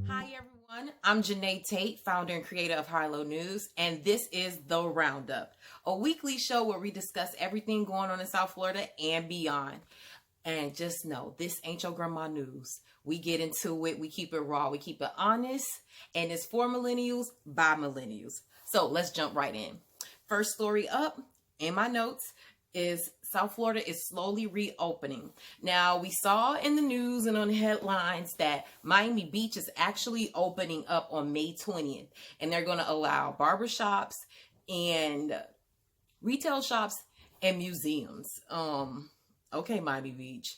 Hi everyone, I'm Janae Tate, founder and creator of Harlow News, and this is The Roundup, a weekly show where we discuss everything going on in South Florida and beyond. And just know, this ain't your grandma news. We get into it, we keep it raw, we keep it honest, and it's for millennials by millennials. So let's jump right in. First story up in my notes is South Florida is slowly reopening. Now, we saw in the news and on the headlines that Miami Beach is actually opening up on May 20th, and they're going to allow barbershops and retail shops and museums. Okay, Miami Beach.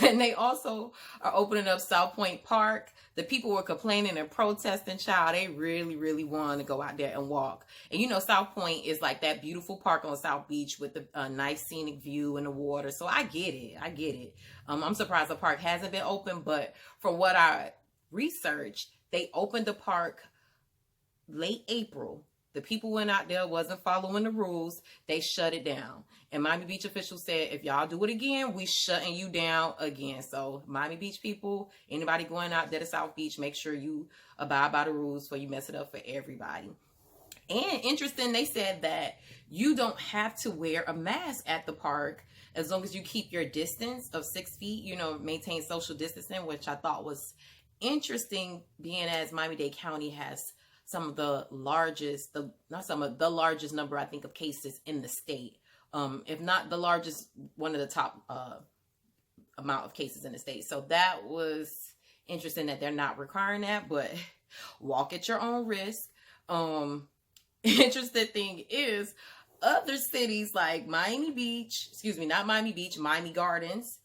And they also are opening up South Point Park. The people were complaining and protesting, child. They really want to go out there and walk. And you know, South Point is like that beautiful park on South Beach with the nice scenic view and the water. So I get it. I'm surprised the park hasn't been open, but from what I researched, they opened the park late April. The people went out there, wasn't following the rules. They shut it down. And Miami Beach officials said, if y'all do it again, we shutting you down again. So Miami Beach people, anybody going out there to South Beach, make sure you abide by the rules before you mess it up for everybody. And interesting, they said that you don't have to wear a mask at the park as long as you keep your distance of 6 feet, you know, maintain social distancing, which I thought was interesting, being as Miami-Dade County has some of the largest, the largest number, I think, of cases in the state. If not the largest, one of the top amount of cases in the state. So that was interesting that they're not requiring that, but walk at your own risk. Interesting thing is other cities like Miami Beach, not Miami Beach, Miami Gardens,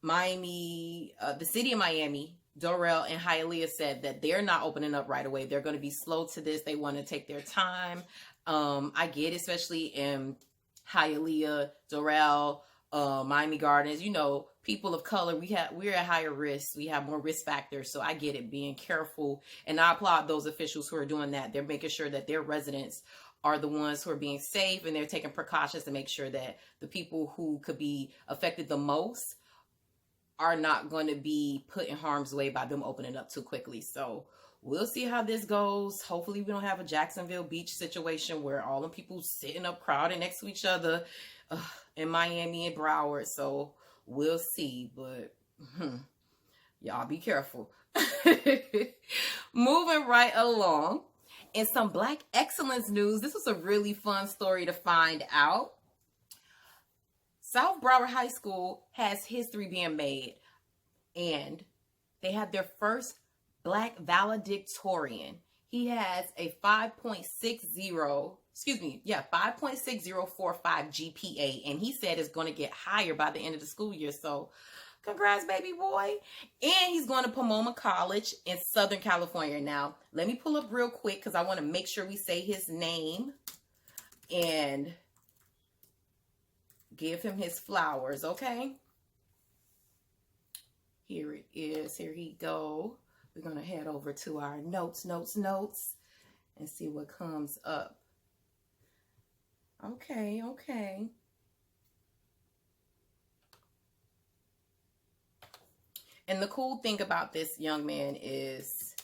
Miami, the city of Miami, Dorel and Hialeah said that they're not opening up right away. They're going to be slow to this. They want to take their time. I get it, especially in Hialeah, Dorel, Miami Gardens. You know, people of color, we're at higher risk. We have more risk factors. So I get it, being careful. And I applaud those officials who are doing that. They're making sure that their residents are the ones who are being safe, and they're taking precautions to make sure that the people who could be affected the most are not going to be put in harm's way by them opening up too quickly. So we'll see how this goes. Hopefully we don't have a Jacksonville Beach situation where all the people sitting up crowded next to each other in Miami and Broward. So we'll see, but y'all be careful. Moving right along, in some Black excellence news, this was a really fun story to find out. South Broward High School has history being made, and they have their first Black valedictorian. He has a 5.6045 GPA, and he said it's going to get higher by the end of the school year. So congrats, baby boy. And he's going to Pomona College in Southern California. Now, let me pull up real quick because I want to make sure we say his name and give him his flowers, okay? Here it is. Here he go. We're going to head over to our notes, and see what comes up. Okay. And the cool thing about this young man is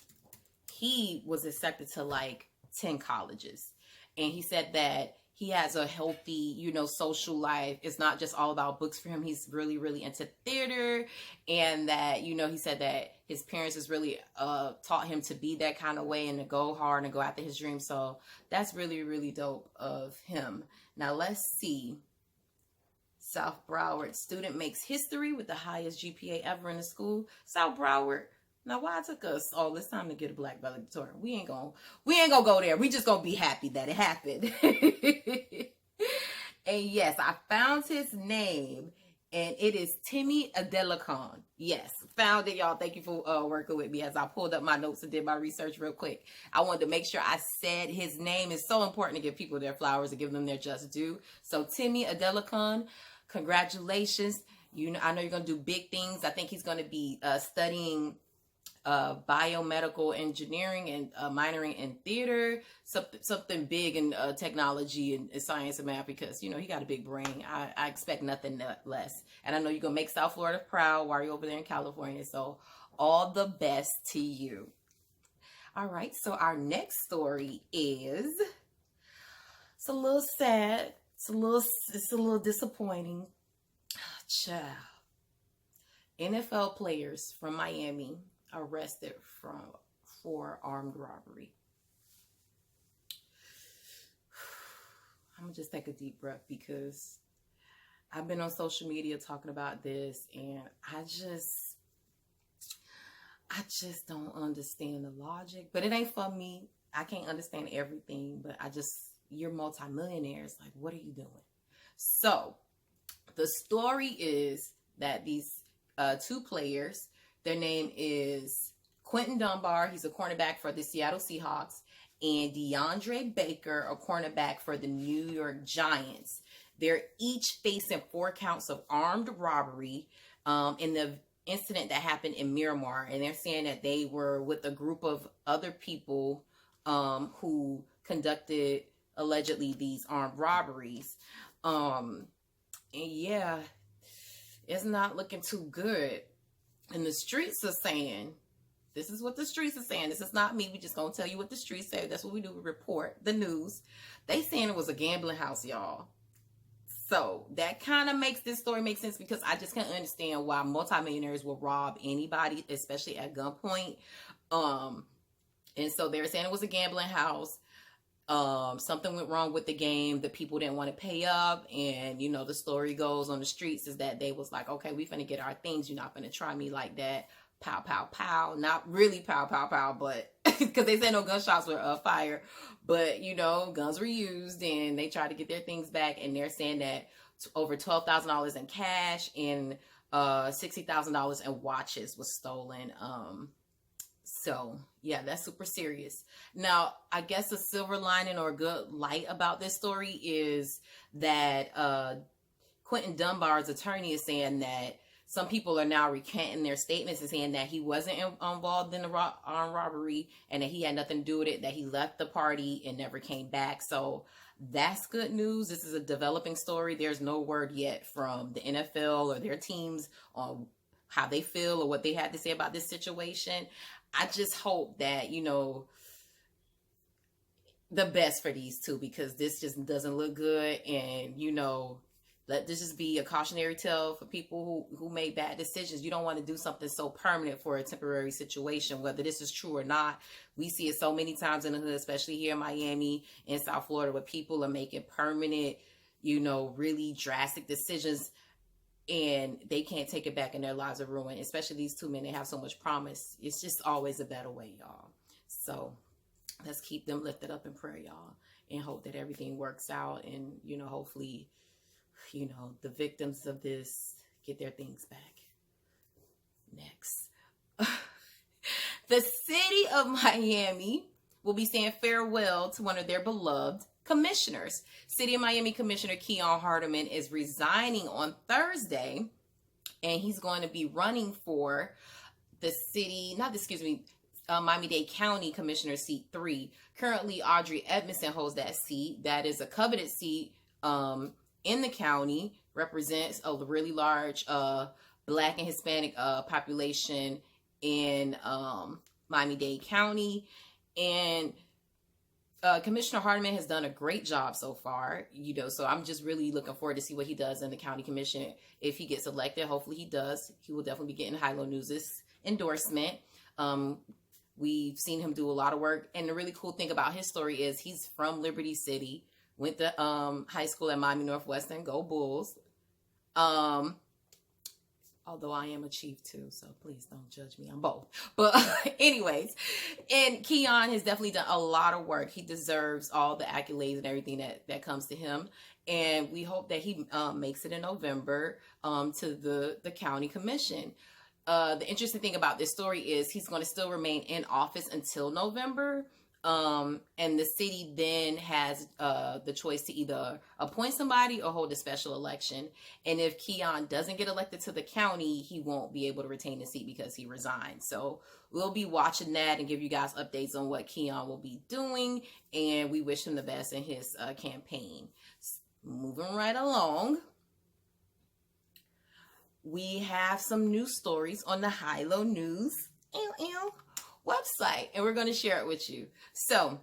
he was accepted to like 10 colleges. And he said that he has a healthy, you know, social life. It's not just all about books for him. He's really into theater. And that, you know, he said that his parents has really taught him to be that kind of way and to go hard and go after his dreams. So that's really dope of him. Now let's see. South Broward student makes history with the highest GPA ever in the school. South Broward. Now, why it took us all this time to get a Black valedictorian? We ain't gonna go there. We just gonna be happy that it happened. And yes, I found his name, and it is Timmy Adelakon. Yes, found it, y'all. Thank you for working with me as I pulled up my notes and did my research real quick. I wanted to make sure I said his name. It's so important to give people their flowers and give them their just due. So Timmy Adelakon, congratulations. You know, I know you're gonna do big things. I think he's gonna be studying biomedical engineering and minoring in theater, something big in technology and science and math, because you know he got a big brain. I expect nothing less, and I know you're gonna make South Florida proud while you're over there in California. So all the best to you. All right, so our next story is, it's a little sad. It's a little disappointing. Child. NFL players from Miami arrested for armed robbery. I'm gonna just take a deep breath, because I've been on social media talking about this, and I just don't understand the logic. But it ain't for me. I can't understand everything, but you're multimillionaires. Like, what are you doing? So the story is that these two players, their name is Quentin Dunbar, he's a cornerback for the Seattle Seahawks, and DeAndre Baker, a cornerback for the New York Giants. They're each facing 4 counts of armed robbery in the incident that happened in Miramar. And they're saying that they were with a group of other people who conducted allegedly these armed robberies. And yeah, it's not looking too good. And the streets are saying, this is what the streets are saying. This is not me. We just gonna tell you what the streets say. That's what we do. We report the news. They saying it was a gambling house, y'all. So that kind of makes this story make sense, because I just can't understand why multimillionaires will rob anybody, especially at gunpoint. And so they're saying it was a gambling house. Something went wrong with the game. The people didn't want to pay up. And, you know, the story goes on the streets is that they was like, okay, we finna get our things. You're not finna try me like that. Pow, pow, pow. Not really pow, pow, pow, but because they said no gunshots were fired. But, you know, guns were used, and they tried to get their things back. And they're saying that over $12,000 in cash and $60,000 in watches was stolen. So, yeah, that's super serious. Now, I guess a silver lining or a good light about this story is that Quentin Dunbar's attorney is saying that some people are now recanting their statements and saying that he wasn't involved in the armed robbery and that he had nothing to do with it, that he left the party and never came back. So that's good news. This is a developing story. There's no word yet from the NFL or their teams on how they feel or what they had to say about this situation. I just hope that, you know, the best for these two, because this just doesn't look good. And, you know, let this just be a cautionary tale for people who make bad decisions. You don't want to do something so permanent for a temporary situation, whether this is true or not. We see it so many times in the hood, especially here in Miami and South Florida, where people are making permanent, you know, really drastic decisions, and they can't take it back and their lives are ruined. Especially these two men, they have so much promise. It's just always a better way, y'all. So let's keep them lifted up in prayer, y'all, and hope that everything works out. And, you know, hopefully, you know, the victims of this get their things back. Next. The city of Miami will be saying farewell to one of their beloved commissioners. City of Miami Commissioner Keon Hardemon is resigning on Thursday, and he's going to be running for the Miami-Dade County Commissioner seat 3. Currently, Audrey Edmondson holds that seat. That is a coveted seat in the county, represents a really large Black and Hispanic population in Miami-Dade County. And Commissioner Hardman has done a great job so far, you know, so I'm just really looking forward to see what he does in the county commission. If he gets elected, hopefully he does. He will definitely be getting Hilo News' endorsement. We've seen him do a lot of work. And the really cool thing about his story is he's from Liberty City, went to high school at Miami Northwestern, go Bulls. Although I am a Chief too, so please don't judge me. I'm both. But anyways, and Keon has definitely done a lot of work. He deserves all the accolades and everything that comes to him. And we hope that he makes it in November to the county commission. The interesting thing about this story is he's going to still remain in office until November. And the city then has the choice to either appoint somebody or hold a special election. And if Keon doesn't get elected to the county, he won't be able to retain the seat because he resigned. So we'll be watching that and give you guys updates on what Keon will be doing. And we wish him the best in his campaign. Moving right along, we have some news stories on the High-Low News website, and we're going to share it with you. So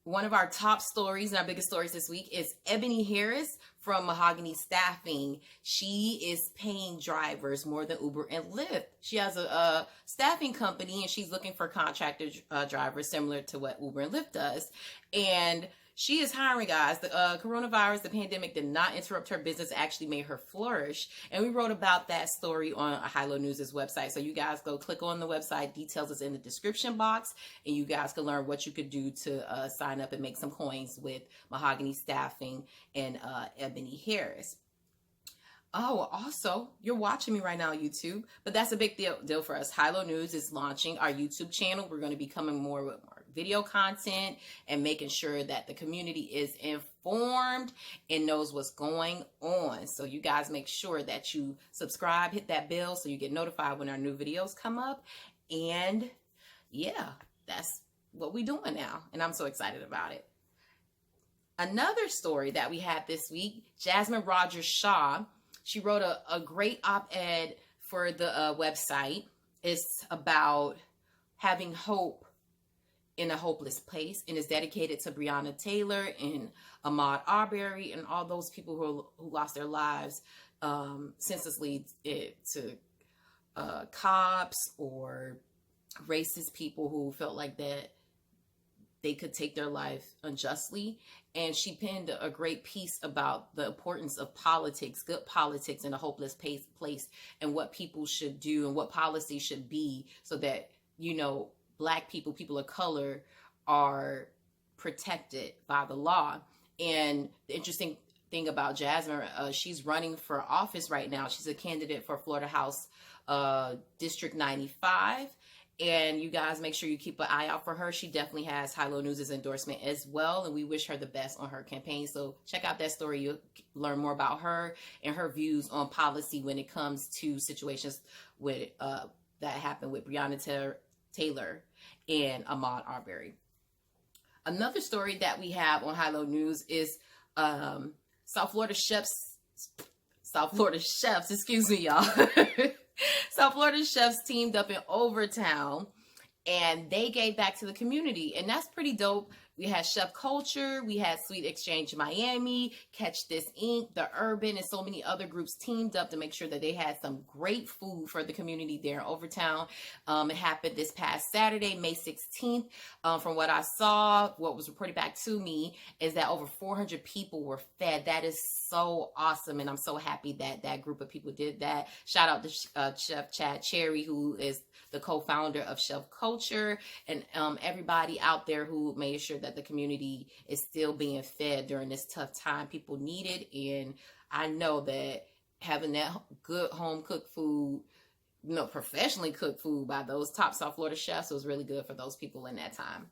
one of our top stories and our biggest stories this week is Ebony Harris from Mahogany Staffing. She is paying drivers more than Uber and Lyft. She has a staffing company, and she's looking for contractor drivers similar to what Uber and Lyft does. And she is hiring, guys. The coronavirus, the pandemic, did not interrupt her business, actually made her flourish. And we wrote about that story on High-Low News' website. So you guys go click on the website. Details is in the description box. And you guys can learn what you could do to sign up and make some coins with Mahogany Staffing and Ebony Harris. Oh, also, you're watching me right now on YouTube, but that's a big deal for us. High-Low News is launching our YouTube channel. We're going to be coming more with more video content and making sure that the community is informed and knows what's going on. So you guys make sure that you subscribe, hit that bell so you get notified when our new videos come up. And yeah, that's what we're doing now. And I'm so excited about it. Another story that we had this week, Jasmine Rogers-Shaw. She wrote a great op-ed for the website. It's about having hope in a hopeless place, and is dedicated to Breonna Taylor and Ahmaud Arbery and all those people who lost their lives senselessly to cops or racist people who felt like that they could take their life unjustly. And she penned a great piece about the importance of politics, good politics in a hopeless place, and what people should do and what policy should be so that, you know, Black people, people of color, are protected by the law. And the interesting thing about Jasmine, she's running for office right now. She's a candidate for Florida House District 95. And you guys make sure you keep an eye out for her. She definitely has High-Low News' endorsement as well. And we wish her the best on her campaign. So check out that story. You'll learn more about her and her views on policy when it comes to situations with that happened with Breonna Taylor and Ahmaud Arbery. Another story that we have on High-Low News is South Florida chefs, excuse me, y'all. South Florida chefs teamed up in Overtown, and they gave back to the community, and that's pretty dope. We had Chef Culture, we had Sweet Exchange Miami, Catch This Inc., The Urban, and so many other groups teamed up to make sure that they had some great food for the community there in Overtown. It happened this past Saturday, May 16th. From what I saw, what was reported back to me is that over 400 people were fed. That is so awesome, and I'm so happy that that group of people did that. Shout out to Chef Chad Cherry, who is the co-founder of Chef Culture, and everybody out there who made sure that the community is still being fed during this tough time. People need it, and I know that having that good home cooked food, you know, professionally cooked food by those top South Florida chefs was really good for those people in that time.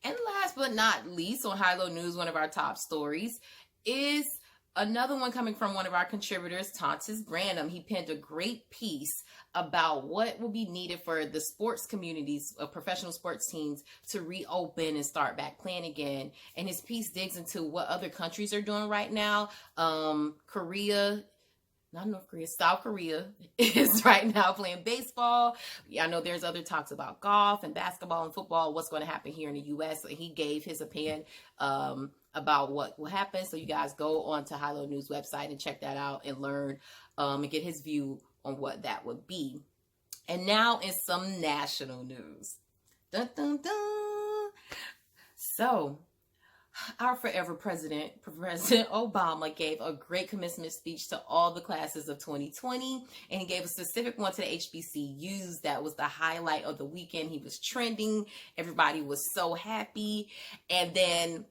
And last but not least, on High-Low News, one of our top stories is another one coming from one of our contributors, Tontis Branham. He penned a great piece about what will be needed for the sports communities of professional sports teams to reopen and start back playing again. And his piece digs into what other countries are doing right now. Korea, not North Korea, South Korea is right now playing baseball. I know there's other talks about golf and basketball and football, what's going to happen here in the U.S. So he gave his opinion about what will happen. So you guys go on to High-Low News website and check that out and learn and get his view on what that would be. And now in some national news. Dun, dun, dun. So our forever President Obama gave a great commencement speech to all the classes of 2020, and he gave a specific one to the HBCUs. That was the highlight of the weekend. He was trending. Everybody was so happy. And then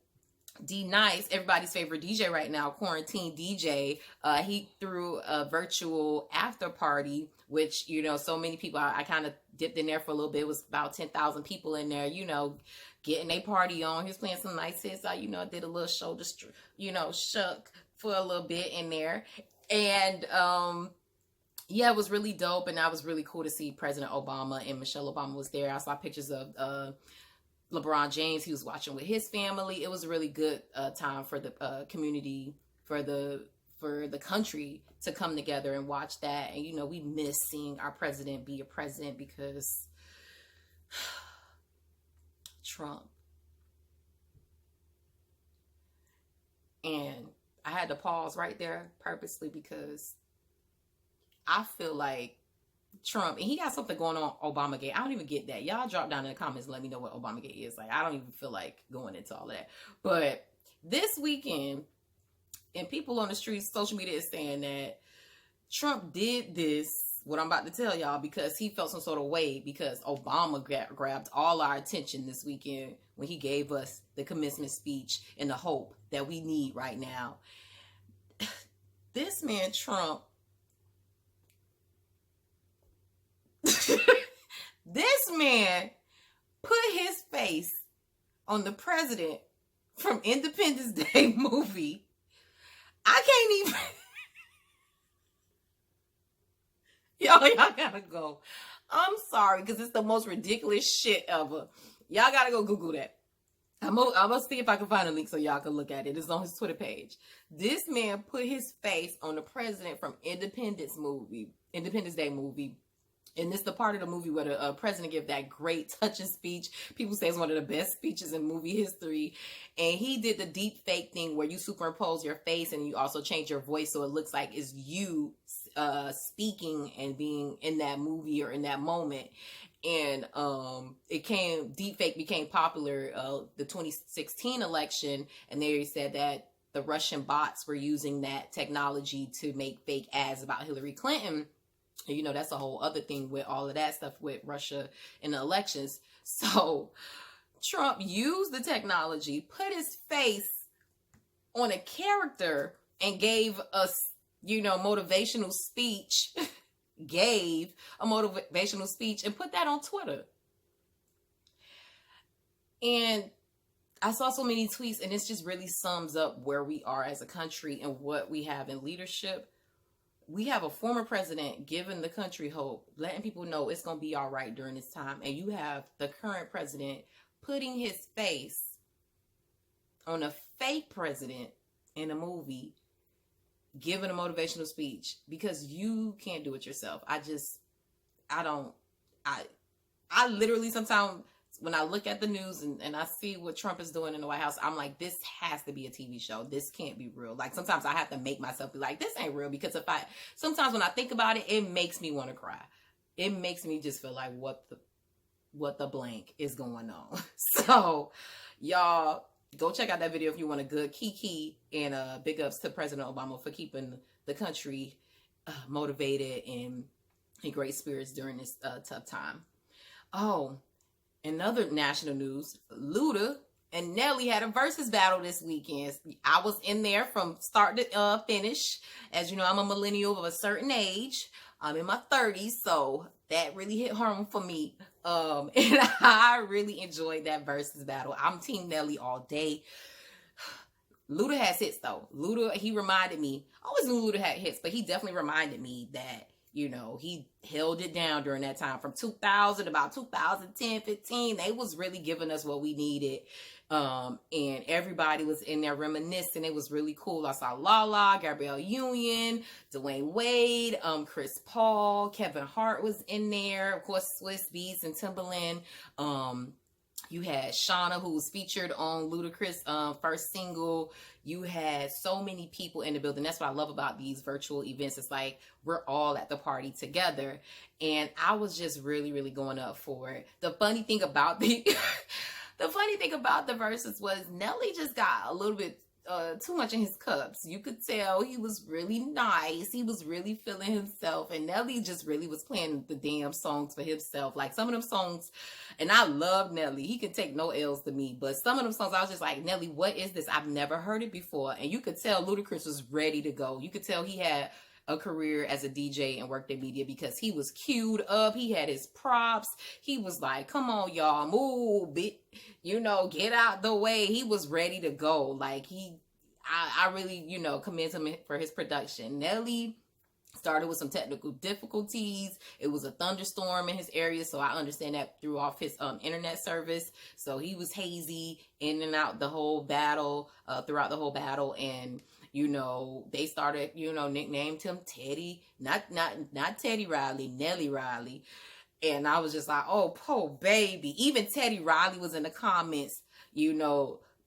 D Nice, everybody's favorite DJ right now, quarantine DJ, he threw a virtual after party, which, you know, so many people, I kind of dipped in there for a little bit. It was about 10,000 people in there, you know, getting a party on. He was playing some nice hits. You know, I did a little shoulder, you know, shook for a little bit in there. And, yeah, it was really dope. And that was really cool to see President Obama and Michelle Obama was there. I saw pictures of, LeBron James. He was watching with his family. It was a really good time for the community, for the country to come together and watch that. And, you know, we miss seeing our president be a president because Trump. And I had to pause right there purposely because I feel like Trump, and he got something going on Obamagate. I don't even get that. Y'all drop down in the comments and let me know what Obamagate is. Like, I don't even feel like going into all of that. But this weekend, and people on the streets, social media is saying that Trump did this, what I'm about to tell y'all, because he felt some sort of way because Obama grabbed all our attention this weekend when he gave us the commencement speech and the hope that we need right now. This man, Trump, this man put his face on the president from Independence Day movie. I can't even. Y'all gotta go. I'm sorry, because it's the most ridiculous shit ever. Y'all gotta go Google that. I'm gonna see if I can find a link so y'all can look at it. It's on his Twitter page. This man put his face on the president from Independence Day movie. And this is the part of the movie where the president gave that great touching speech. People say it's one of the best speeches in movie history. And he did the deep fake thing where you superimpose your face and you also change your voice so it looks like it's you speaking and being in that movie or in that moment. And deep fake became popular the 2016 election. And they said that the Russian bots were using that technology to make fake ads about Hillary Clinton. You know, that's a whole other thing with all of that stuff with Russia in the elections. So Trump used the technology, put his face on a character and gave us, you know, motivational speech, and put that on Twitter. And I saw so many tweets, and this just really sums up where we are as a country and what we have in leadership. We have a former president giving the country hope, letting people know it's going to be all right during this time. And you have the current president putting his face on a fake president in a movie, giving a motivational speech because you can't do it yourself. I literally sometimes when I look at the news and I see what Trump is doing in the White House, I'm like, this has to be a TV show. This can't be real. Like, sometimes I have to make myself be like, this ain't real, because sometimes when I think about it, it makes me want to cry. It makes me just feel like, what the blank is going on? So, y'all, go check out that video if you want a good kiki, and big ups to President Obama for keeping the country motivated and in great spirits during this tough time. Oh, in other national news, Luda and Nelly had a versus battle this weekend. I was in there from start to finish. As you know, I'm a millennial of a certain age. I'm in my 30s, so that really hit home for me. And I really enjoyed that versus battle. I'm Team Nelly all day. Luda has hits, though. Luda, he reminded me. I always knew Luda had hits, but he definitely reminded me that, you know, he held it down during that time from 2000, about 2010, 15. They was really giving us what we needed. And everybody was in there reminiscing. It was really cool. I saw Lala, Gabrielle Union, Dwayne Wade, Chris Paul, Kevin Hart was in there. Of course, Swiss Beats and Timbaland. You had Shauna, who was featured on Ludacris' first single. You had so many people in the building. That's what I love about these virtual events. It's like we're all at the party together. And I was just really, really going up for it. The funny thing about the Versus was Nelly just got a little bit too much in his cups. You could tell he was really nice. He was really feeling himself. And Nelly just really was playing the damn songs for himself. Like some of them songs, and I love Nelly. He can take no L's to me. But some of them songs, I was just like, Nelly, what is this? I've never heard it before. And you could tell Ludacris was ready to go. You could tell he had a career as a DJ and worked in media because he was queued up. He had his props. He was like, come on, y'all, move, get out the way. He was ready to go. Like I really, commend him for his production. Nelly started with some technical difficulties. It was a thunderstorm in his area, so I understand that threw off his internet service. So he was hazy in and out the whole battle, throughout the whole battle, and they started, nicknamed him Teddy, not Teddy Riley, Nelly Riley. And I was just like, oh, poor baby. Even Teddy Riley was in the comments,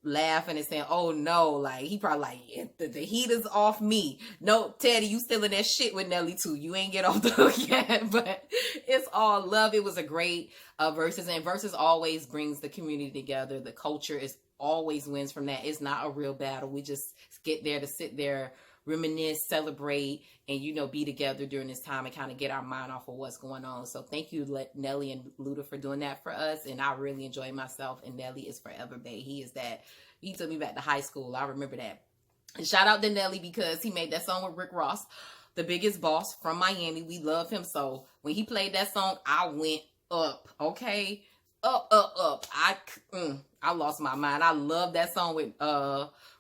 laughing and saying, oh no, like he probably like, the heat is off me. No, Teddy, you still in that shit with Nelly too. You ain't get off the hook yet, but it's all love. It was a great Versus, and Versus always brings the community together. The culture is always wins from that. It's not a real battle. We just get there to sit there, reminisce, celebrate, and be together during this time and kind of get our mind off of what's going on. So thank you, Nelly and Luda, for doing that for us. And I really enjoy myself. And Nelly is forever, babe. He took me back to high school. I remember that. And shout out to Nelly because he made that song with Rick Ross, the biggest boss from Miami. We love him. So when he played that song, I went up. Okay, up. I lost my mind. I love that song with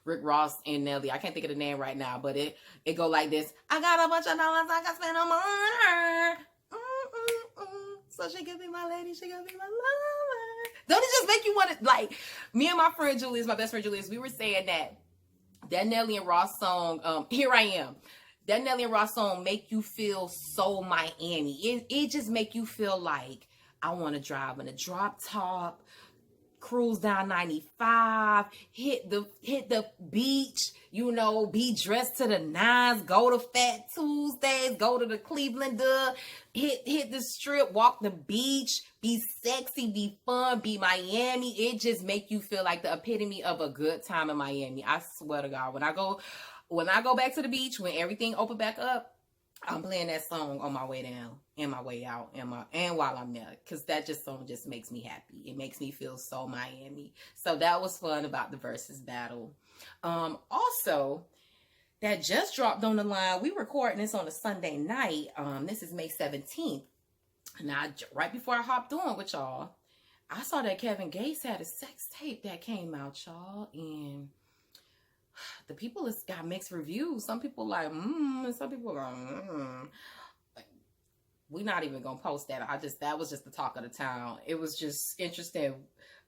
Rick Ross and Nelly. I can't think of the name right now, but it go like this. I got a bunch of dollars I can spend them on her. So she could be my lady, she could be my lover. Don't it just make you want to, like, me and my friend Julius, my best friend Julius, we were saying that Nelly and Ross song, Here I Am, that Nelly and Ross song make you feel so Miami. It just make you feel like I want to drive in a drop top, cruise down 95, hit the beach, be dressed to the nines, go to Fat Tuesdays, go to the Cleveland, hit the strip, walk the beach, be sexy, be fun, be Miami. It just make you feel like the epitome of a good time in Miami. I swear to God, when I go back to the beach, when everything open back up, I'm playing that song on my way down and my way out and while I'm there, because that song just makes me happy. It makes me feel so Miami. So that was fun about the Versus battle. Also, that just dropped on the line. We recording this on a Sunday night. This is May 17th. Now, right before I hopped on with y'all, I saw that Kevin Gates had a sex tape that came out, y'all, and the people has got mixed reviews. Some people like, and some people go, We're not even gonna post that. That was just the talk of the town. It was just interesting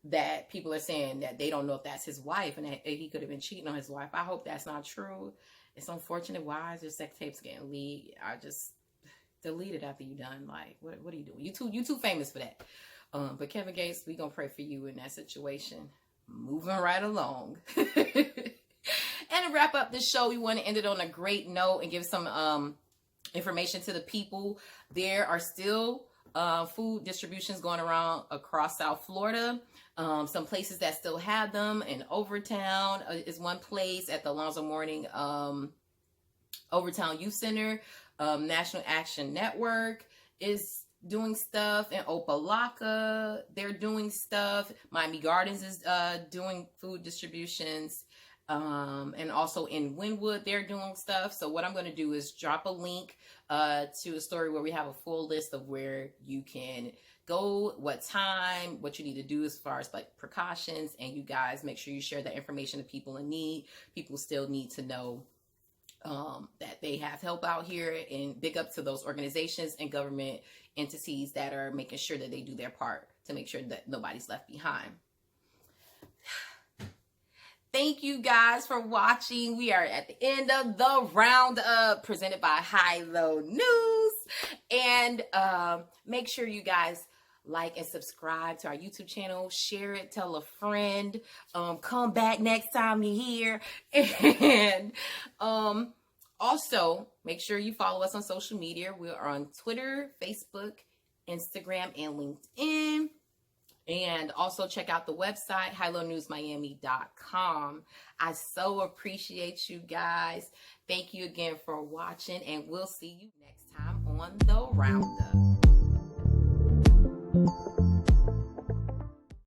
that people are saying that they don't know if that's his wife and that he could have been cheating on his wife. I hope that's not true. It's unfortunate. Why is your sex tapes getting leaked? I just delete it after you're done. Like, what are you doing? You too famous for that. But Kevin Gates, we gonna pray for you in that situation. Moving right along. And to wrap up this show, we want to end it on a great note and give some information to the people. There are still food distributions going around across South Florida. Some places that still have them. In Overtown is one place, at the Alonzo Mourning Overtown Youth Center. National Action Network is doing stuff. In Opelika, they're doing stuff. Miami Gardens is doing food distributions. And also in Wynwood, they're doing stuff. So what I'm going to do is drop a link to a story where we have a full list of where you can go, what time, what you need to do as far as like precautions. And you guys make sure you share that information to people in need. People still need to know that they have help out here, and big up to those organizations and government entities that are making sure that they do their part to make sure that nobody's left behind. Thank you guys for watching. We are at the end of the roundup presented by High Low News. And make sure you guys like and subscribe to our YouTube channel. Share it. Tell a friend. Come back next time you're here. And also, make sure you follow us on social media. We are on Twitter, Facebook, Instagram, and LinkedIn. And also check out the website, highlonewsmiami.com. I so appreciate you guys. Thank you again for watching, and we'll see you next time on The Roundup.